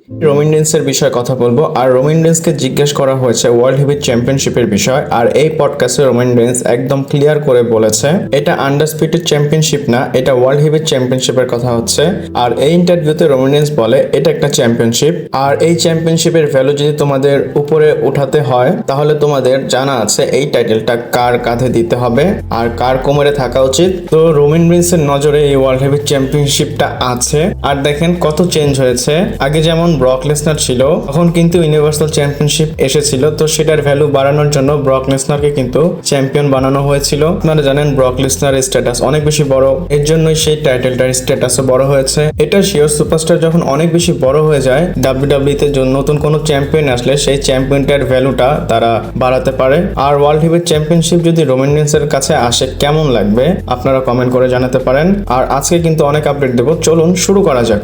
Roman রেন্সের বিষয়ে কথা বলবো। আর রোমান রেন্সকে জিজ্ঞেস করা হয়েছে ওয়ার্ল্ড হেভিওয়েট চ্যাম্পিয়নশিপের বিষয়, আর এই পডকাস্টে রোমান রেন্স একদম ক্লিয়ার করে বলেছে এটা আন্ডারস্পিটেড চ্যাম্পিয়নশিপ না, এটা ওয়ার্ল্ড হেভিওয়েট চ্যাম্পিয়নশিপের কথা হচ্ছে। আর এই ইন্টারভিউতে রোমান রেন্স বলে এটা একটা চ্যাম্পিয়নশিপ, আর এই চ্যাম্পিয়নশিপের ভ্যালু যদি তোমাদের উপরে উঠাতে হয় তাহলে তোমাদের জানা আছে এই টাইটেলটা কার কাঁধে দিতে হবে আর কার কোমরে থাকা উচিত। তো রোমান রেন্সের নজরে এই ওয়ার্ল্ড হেভিওয়েট চ্যাম্পিয়নশিপটা আছে। আর দেখেন কত চেঞ্জ হয়েছে, আগে যেমন ব্রক লেসনার ছিল তখন কিন্তু ইউনিভার্সাল চ্যাম্পিয়নশিপ এসেছিল, তো সেটার ভ্যালু বাড়ানোর জন্য ব্রক লেসনারকে কিন্তু চ্যাম্পিয়ন বানানো হয়েছিল। আপনারা জানেন ব্রক লেসনারের স্ট্যাটাস অনেক বেশি বড়, এর জন্যই সেই টাইটেলটার স্ট্যাটাসও বড় হয়েছে। এটা শিওর সুপারস্টার যখন অনেক বেশি বড় হয়ে যায় ডাব্লিউডাব্লিউতে নতুন কোনো চ্যাম্পিয়ন আসলে সেই চ্যাম্পিয়নটার ভ্যালুটা তারা বাড়াতে পারে। আর ওয়ার্ল্ড হেভিওয়েট চ্যাম্পিয়নশিপ যদি রোমান রেন্সের কাছে আসে কেমন লাগবে আপনারা কমেন্ট করে জানাতে পারেন। আর আজকে কিন্তু অনেক আপডেট দেবো, চলুন শুরু করা যাক।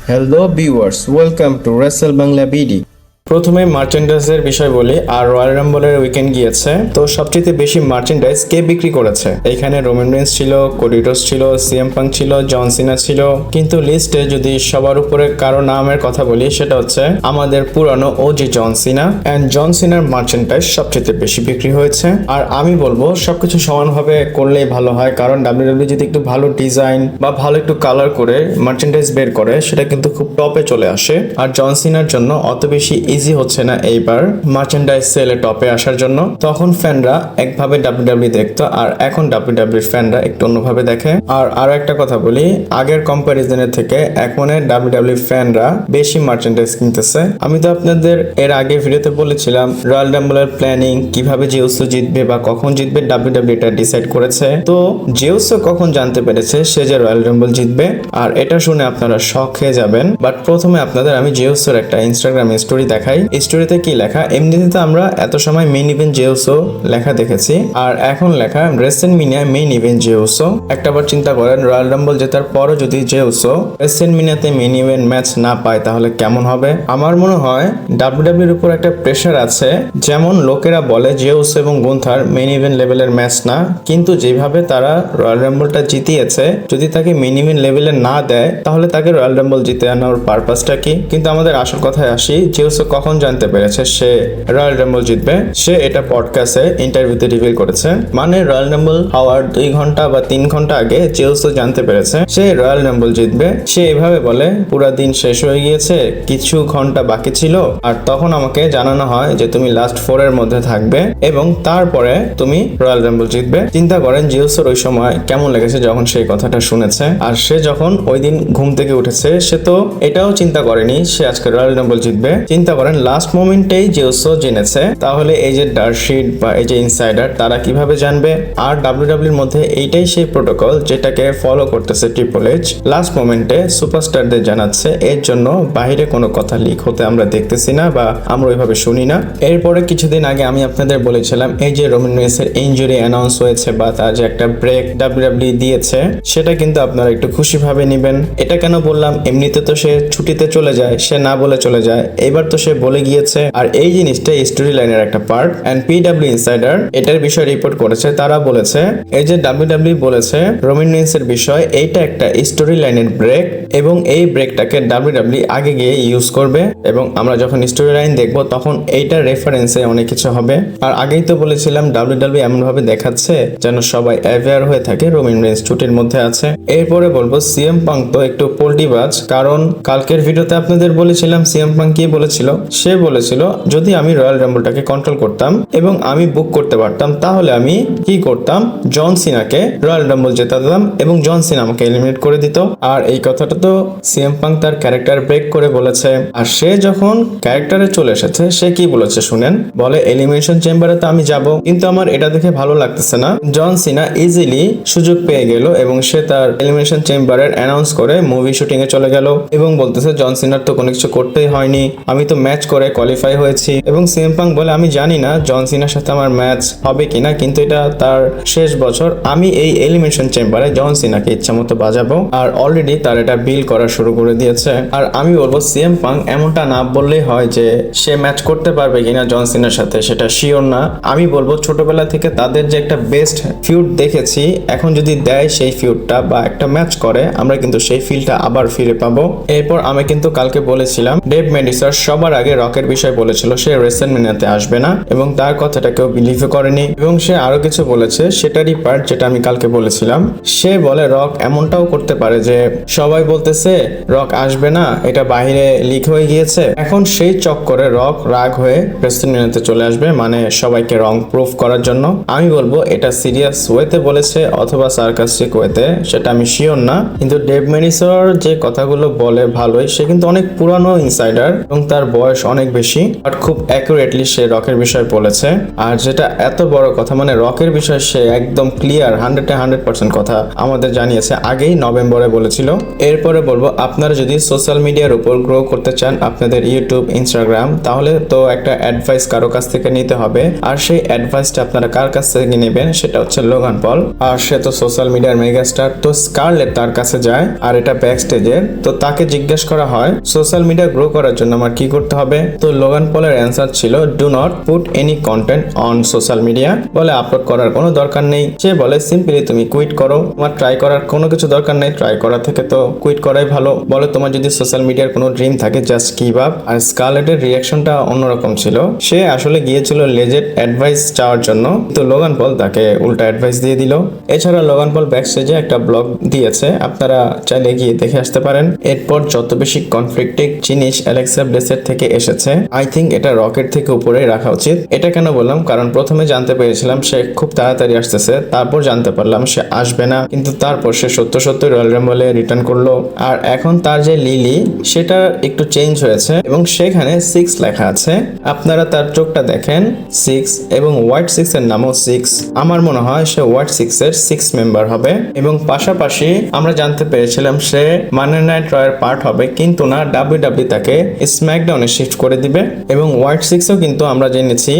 Hello viewers, welcome to Rachel Bangla BD. প্রথমে মার্চেন্ডাইজের বিষয় বলি। আর রয়্যাল রাম্বলের উইকেন্ড গিয়েছে, তো সবচেয়ে বেশি মার্চেন্ডাইজ কে বিক্রি করেছে? এখানে রোমান রেন্স ছিল, কোডি রোডস ছিল, সিএম পাঙ্ক ছিল, জন সিনা ছিল, কিন্তু লিস্টে যদি সবার উপরে কারো নামের কথা বলি সেটা হচ্ছে আমাদের পুরানো OG John Cena. And John সিনার মার্চেন্ডাইজ সবচেয়ে বেশি বিক্রি হয়েছে। আর আমি বলবো সবকিছু সমানভাবে করলেই ভালো হয়, কারণ ডাব্লিউডাব্লিউ যদি একটু ভালো ডিজাইন বা ভালো একটু কালার করে মার্চেন্ডাইজ বের করে সেটা কিন্তু খুব টপে চলে আসে। আর জন সিনার জন্য অত বেশি ইজি হচ্ছে না এইবার মার্চেন্ডাইজ সেলে টপে আসার জন্য। তখন ফ্যানরা একভাবে ডাব্লিউডাব্লিউ দেখতো, আর এখন ডাব্লিউডাব্লিউ ফ্যানরা একটু অন্যভাবে দেখে। আর আরো একটা কথা বলি, আগের কম্পারিজনের থেকে এখনের ডাব্লিউডাব্লিউ ফ্যানরা বেশি মার্চেন্ডাইজ কিনতেছে। আমি তো আপনাদের এর আগে ভিডিওতে বলেছিলাম রয়্যাল রাম্বলের প্ল্যানিং কিভাবে জেউসো জিতবে বা কখন জিতবে ডাব্লিউডাব্লিউ এটা ডিসাইড করেছে। তো জেউসো কখন জানতে পেরেছে সে যে রয়্যাল রাম্বল জিতবে, আর এটা শুনে আপনারা শক হয়ে যাবেন। বাট প্রথমে আপনাদের আমি জেউসোর একটা ইনস্টাগ্রাম স্টোরি দেখাই। স্টোরিতে কি লেখা, এমনিতে তো আমরা এত সময় মেইন ইভেন্ট জেউসো লেখা দেখেছি, আর এখন লেখা রেসেলমেনিয়া মেইন ইভেন্ট জেউসো। একটাবার চিন্তা করেন রয়্যাল রাম্বল জেতার পরও যদি জেউসো রেসেলমেনিয়াতে মেইন ইভেন্ট ম্যাচ না পায় তাহলে কেমন হবে? আমার মনে হয় ডাব্লিউডাব্লিউর উপর একটা প্রেশার আছে। যেমন লোকেরা বলে জেউসো এবং গুন্থার মেইন ইভেন্ট লেভেলের ম্যাচ না, কিন্তু যেভাবে তারা রয়্যাল রাম্বলটা জিতিয়েছে যদি তাকে মেইন ইভেন্ট লেভেলে না দেয় তাহলে তাকে রয়্যাল রাম্বল জিতে আনার পারপাসটা কি? কিন্তু আমাদের আসল কথায় আসি, জেউসো কখন জানতে পেরেছে সে রয়্যাল রাম্বল জিতবে? সে এটা পডকাস্টে ইন্টারভিউতে রিভিল করেছে। মানে রয়্যাল রাম্বল হওয়ার 2 ঘন্টা বা 3 ঘন্টা আগে জেউসো জানতে পেরেছে সে রয়্যাল রাম্বল জিতবে। সে এভাবে বলে পুরো দিন শেষ হয়ে গিয়েছে, কিছু ঘন্টা বাকি ছিল, আর তখন আমাকে জানানো হয় যে তুমি লাস্ট 4 এর মধ্যে থাকবে এবং তারপরে তুমি রয়্যাল রাম্বল জিতবে। চিন্তা করেন জেউসোর ওই সময় কেমন লেগেছে যখন সেই কথাটা শুনেছে। আর সে যখন ওই দিন ঘুম থেকে উঠেছে সে তো এটাও চিন্তা করেনি সে আজকে রয়্যাল রাম্বল জিতবে। চিন্তা করেন লাস্ট মোমেন্টেই জেউসো জেনেছে, তাহলে এই যে ডার্কশিট বা এই যে ইনসাইডার তারা কিভাবে জানবে? আর ডাব্লিউডাব্লিউর মধ্যে এইটাই সেই প্রোটোকল যেটাকে ফলো করতেছে ট্রিপল এইচ। লাস্ট মোমেন্টে সুপারস্টারদের জানাচ্ছে, এর জন্য বাইরে কোনো কথা লিক হতে আমরা দেখতেছি না বা আমরা ওইভাবে শুনি না। এরপরে কিছুদিন আগে আমি আপনাদের বলেছিলাম এই যে রোমান রেন্সের ইনজুরি অ্যানাউন্স হয়েছে বা তার যে একটা ব্রেক ডাব্লিউডাব্লিউ দিয়েছে সেটা কিন্তু আপনারা একটু খুশি ভাবে নেবেন। এটা কেন বললাম, এমনিতে তো সে ছুটিতে চলে যায়, সে না বলে চলে যায়, এবার তো সে বলে গিয়েছে। আর এই জিনিসটা স্টোরি লাইনের একটা পার্ট। এন্ড পিডব্লিউ ইনসাইডার এটার বিষয়ে রিপোর্ট করেছে, তারা বলেছে এই যে ডাব্লিউডাব্লিউ বলেছে রোমান রেন্সের বিষয় এইটা একটা স্টোরি লাইনের ব্রেক এবং এই ব্রেকটাকে ডাব্লিউডাব্লিউ আগে গিয়ে ইউজ করবে এবং আমরা যখন স্টোরি লাইন দেখবো তখন এইটার রেফারেন্সে অনেক কিছু হবে। আর আগেই তো বলেছিলাম ডাব্লিউডাব্লিউ এমন ভাবে দেখাচ্ছে যেন সবাই অ্যাওয়্যার হয়ে থাকে রোমান রেন্স ছুটির মধ্যে আছে। এরপরে বলবো সিএম পাঙ্ক তো একটু পোল্টিবাজ, কারণ কালকের ভিডিওতে আপনাদের বলেছিলাম সিএম পাঙ্ক কি বলেছিল। সে বলেছিল যদি আমি রয়্যাল রাম্বলটাকে কন্ট্রোল করতাম এবং আমি বুক করতে পারতাম তাহলে আমি কি করতাম, জন সিনাকে রয়্যাল রাম্বল জেতাতাম এবং জন সিনা আমাকে এলিমিনেট করে দিত। আর এই কথাটা তো সিএম পাঙ্ক তার ক্যারেক্টার ব্রেক করে বলেছে। আর সে যখন ক্যারেক্টারে চলে এসেছে সে কি বলেছে শুনেন, বলে এলিমিনেশন চেম্বারে তো আমি যাব, কিন্তু আমার এটা দেখে ভালো লাগতেছে না। জন সিনা ইজিলি সুযোগ পেয়ে গেল এবং সে তার এলিমিনেশন চেম্বারের অ্যানাউন্স করে মুভি শুটিং এ চলে গেল এবং বলতেছে জন সিনার তো কোনো কিছু করতেই হয়নি, আমি তো ম্যাচ ম্যাচ করে কোয়ালিফাই হয়েছি এবং সিএম পাঙ্ক বলে আমি জানি না জন সিনার সাথে আমার ম্যাচ হবে কিনা, কিন্তু এটা তার শেষ বছর, আমি এই এলিমিনেশন চেম্বারে জন সিনাকে ইচ্ছা মতো বাজাবো। আর অলরেডি তার এটা বিল করা শুরু করে দিয়েছে। আর আমি বলবো সিএম পাঙ্ক এমনটা না বললেই হয় যে সে ম্যাচ করতে পারবে কিনা জন সিনার সাথে, সেটা শিওর না। আমি বলবো ছোটবেলা থেকে তাদের যে একটা বেস্ট ফিউড দেখেছি, এখন যদি দেয় সেই ফিউডটা বা একটা ম্যাচ করে, আমরা কিন্তু সেই ফিলটা আবার ফিরে পাবো। এরপর আমি কিন্তু কালকে বলেছিলাম ডেভ মেডিসার সবার আগে রকের বিষয় বলেছিল সে রেসলম্যানিয়াতে আসবে না, এবং তার কথাটা কেউ বিলিভ করেনি। এবং সে আরো কিছু বলেছে, সেটারই পার্ট যেটা আমি কালকে বলেছিলাম। সে বলে রক এমনটাও করতে পারে যে সবাই বলতেছে রক আসবে না, এটা বাইরে লিক হয়ে গিয়েছে, এখন সেই চক্করে রক রাগ হয়ে রেসলম্যানিয়াতে চলে আসবে, মানে সবাইকে রং প্রুফ করার জন্য। আমি বলবো এটা সিরিয়াস ওয়েতে বলেছে অথবা সার্কাস্টিক ওয়েতে, সেটা আমি শিওর না। কিন্তু ডেভ মেডিসার যে কথাগুলো বলে ভালোই, সে কিন্তু অনেক পুরানো ইনসাইডার এবং তার বয়স অনেক বেশি, বাট খুব অ্যাকুরেটলি সে রকের বিষয় বলেছে। আর যেটা এত বড় কথা, মানে রকের বিষয় সে একদম ক্লিয়ার 100% কথা আমাদের জানিয়েছে, আগেই নভেম্বরে বলেছিল। এরপরে বলবো আপনারা যদি সোশ্যাল মিডিয়ার উপর গ্রো করতে চান আপনাদের ইউটিউব ইনস্টাগ্রাম, তাহলে তো একটা অ্যাডভাইস কারো কাছ থেকে নিতে হবে। আর সেই অ্যাডভাইসটা আপনারা কার কাছ থেকে নেবেন, সেটা হচ্ছে লোগান পল। আর সে তো সোশ্যাল মিডিয়ার মেগাস্টার, তো স্কারলেট তার কাছে যায়, আর এটা ব্যাক স্টেজের। তো তাকে জিজ্ঞেস করা হয় সোশ্যাল মিডিয়া গ্রো করার জন্য আমার কি করতে হবে, তো লোগান পলের অ্যান্সার ছিল do not put any content on social media, বলে আপলোড করার কোনো দরকার নেই। সে বলে সিম্পলি তুমি কুইট করো, তোমার ট্রাই করার কোনো কিছু দরকার নেই, ট্রাই করা থেকে তো কুইট করাই ভালো। বলে তোমার যদি সোশ্যাল মিডিয়ার কোনো ড্রিম থাকে জাস্ট গিভ আপ। আর স্কারলেটের রিয়াকশনটা অন্যরকম ছিল, সে আসলে গিয়েছিল লেজেন্ড অ্যাডভাইস চাওয়ার জন্য, তো লোগান পল তাকে উল্টা অ্যাডভাইস দিয়ে দিল। এছাড়া লোগান পল ব্যাক স্টেজে একটা ব্লগ দিয়েছে, আপনারা চাইলে গিয়ে দেখে আসতে পারেন। এরপর যত বেশি কনফ্লিক্টিং জিনিস অ্যালেক্সা ব্লেসের থেকে এসেছে, আই থিঙ্ক এটা রকের থেকে উপরে রাখা উচিত। এটা কেন বললাম, কারণ প্রথমে জানতে পেরেছিলাম সে খুব তাড়াতাড়ি আসতেছে, তারপর জানতে পারলাম সে আসবে না, কিন্তু তারপর সে সত্য রয়্যাল রাম্বলে রিটার্ন করলো। আর এখন তার যে লিলি, সেটা একটু চেঞ্জ হয়েছে এবং সেখানে 6 লেখা আছে। আপনারা তার চোখটা দেখেন 6 এবং হোয়াইট 6 এর নামও 6। আমার মনে হয় সে হোয়াইট 6 এর 6 মেম্বার হবে। এবং পাশাপাশি আমরা জানতে পেরেছিলাম সে মানি নাইট রয়ের পার্ট হবে, কিন্তু না, ডাব্লিউডাব্লিউ তাকে স্ম্যাকডাউনে শিফট করে দিবে। এবং হোয়াইট 6ও কিন্তু আমরা জেনেছি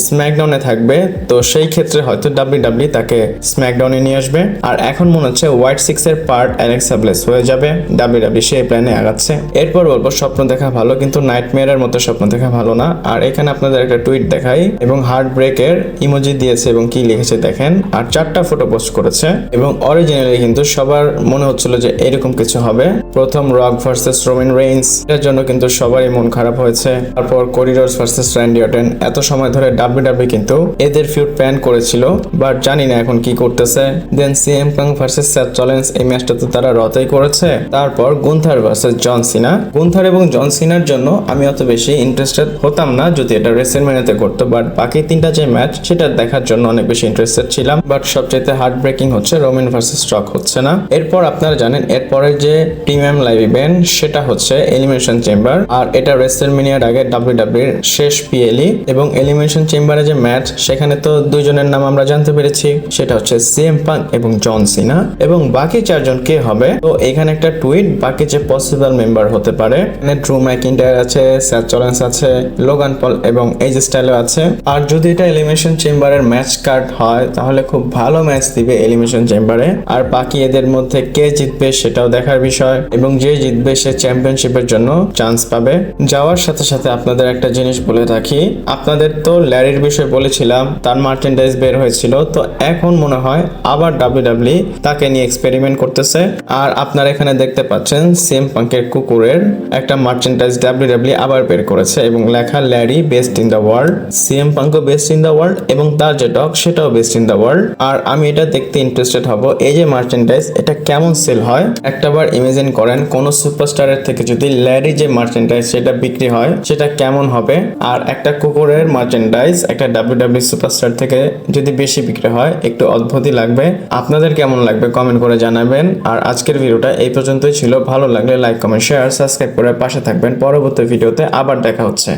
স্ম্যাকডাউনে থাকবে, তো সেই ক্ষেত্রে হয়তো ডাব্লিউডাব্লিউ তাকে স্ম্যাকডাউনে নিয়ে আসবে। আর এখন মনে হচ্ছে হোয়াইট 6 এর পার্ট অ্যালেক্সা ব্লেস হয়ে যাবে, ডাব্লিউডাব্লিউ সেই প্ল্যানে আগাচ্ছে। এরপর বলবো স্বপ্ন দেখা ভালো, কিন্তু নাইটমেয়ারের মতো স্বপ্ন দেখা ভালো না। আর এখানে আপনাদের একটা টুইট দেখাই এবং হার্ট ব্রেকের ইমোজি দিয়েছে এবং কি লিখেছে দেখেন, আর 4টা ফটো পোস্ট করেছে। এবং অরিজিনালি কিন্তু সবার মনে হচ্ছিল যে এরকম কিছু হবে। প্রথম রক ভার্সেস রোমান রেইন্স, এর জন্য কিন্তু সবারই মন খারাপ হয়েছে। তারপর করিডোরস ভার্সেস র্যান্ডি অর্টন, এত সময় ধরে ডাব্লিউডাব্লিউ কিন্তু এদের ফিউড প্ল্যান করেছিল, বাট জানি না এখন কি করতেছে। Then CM Punk versus Seth Rollins, এই ম্যাচটা তো তারা রতেই করেছে। তারপর Gunther versus John Cena, Gunther এবং জন সিনার জন্য আমি অত বেশি ইন্টারেস্টেড হতাম না যদি এটা রেসলম্যানিয়াতে করতো, বাট বাকি 3টা যে ম্যাচ সেটা দেখার জন্য অনেক বেশি ইন্টারেস্টেড ছিলাম। বাট সবচাইতে হার্ট ব্রেকিং হচ্ছে রোমান ভার্সেস রক হচ্ছে না। এরপর আপনারা জানেন এরপরের যে প্রিমিয়াম লাইভ ইভেন্ট সেটা হচ্ছে এলিমিনেশন চেম্বার, আর এটা রেসলম্যানিয়ার আগে ডাব্লিউডাব্লিউর শেষ পিএলই। এবং এলিমিনেশন চেম্বারে যে ম্যাচ, সেখানে তো 2 জনের নাম আমরা জানতে পেরেছি, সেটা হচ্ছে সিএম পাঙ্ক এবং জন সিনা। এবং বাকি 4 জন কে হবে, তো এখানে একটা টুইট বাকি যে পসিবল মেম্বার হতে পারে, এখানে ড্রু ম্যাকিন্টায়ার আছে, সেথ রলিন্স আছে, লোগান পল এবং এজ স্টাইলও আছে। আর যদি এটা এলিমিনেশন চেম্বারের ম্যাচ কার্ড হয় তাহলে খুব ভালো ম্যাচ দিবে এলিমিনেশন চেম্বারে। আর বাকি এদের মধ্যে কে জিতবে সেটাও দেখার বিষয়, এবং যে জিতবে সে চ্যাম্পিয়নশিপের জন্য চান্স পাবে। যাওয়ার সাথে সাথে আপনাদের একটা জিনিস বলে রাখি, আপনাদের তো ল্যারির বিষয় বলেছিলাম, তার মার্চেন্ডাইজ বের হয়েছিল, তো এখন মনে হয় আবার ডাব্লিউডাব্লিউ তাকে নিয়ে এক্সপেরিমেন্ট করতেছে। আর আপনারা এখানে দেখতে পাচ্ছেন সিএম পাঙ্কের কুকুরের একটা মার্চেন্ডাইজ ডাব্লিউডাব্লিউ আবার বের করেছে এবং লেখা Larry best in the world, CM পাঙ্কও বেস্ট ইন দ্য ওয়ার্ল্ড এবং তার যে ডগ সেটাও বেস্ট ইন দ্য ওয়ার্ল্ড। আর আমি এটা দেখতে ইন্টারেস্টেড হব, এই যে মার্চেন্ডাইজ এটা কেমন সেল হয়। একটাবার ইমাজিন করেন কোন সুপারস্টারের থেকে যদি ল্যারি যে মার্চেন্ডাইজ সেটা বিক্রি হয়, সেটা কেমন হবে। আর একটা কুকুরের মার্চেন্ডাইজ একটা ডাব্লিউডাব্লিউ সুপারস্টার থেকে যদি বেশি বিক্রি হয়, একটু অদ্ভুতই লাগবে। আপনাদের কেমন লাগবে কমেন্ট করে জানাবেন। আর আজকের ভিডিওটা এই পর্যন্তই ছিল, ভালো লাগলে লাইক কমেন্ট শেয়ার সাবস্ক্রাইব করে পাশে থাকবেন। পরবর্তী ভিডিওতে আবার দেখা হচ্ছে।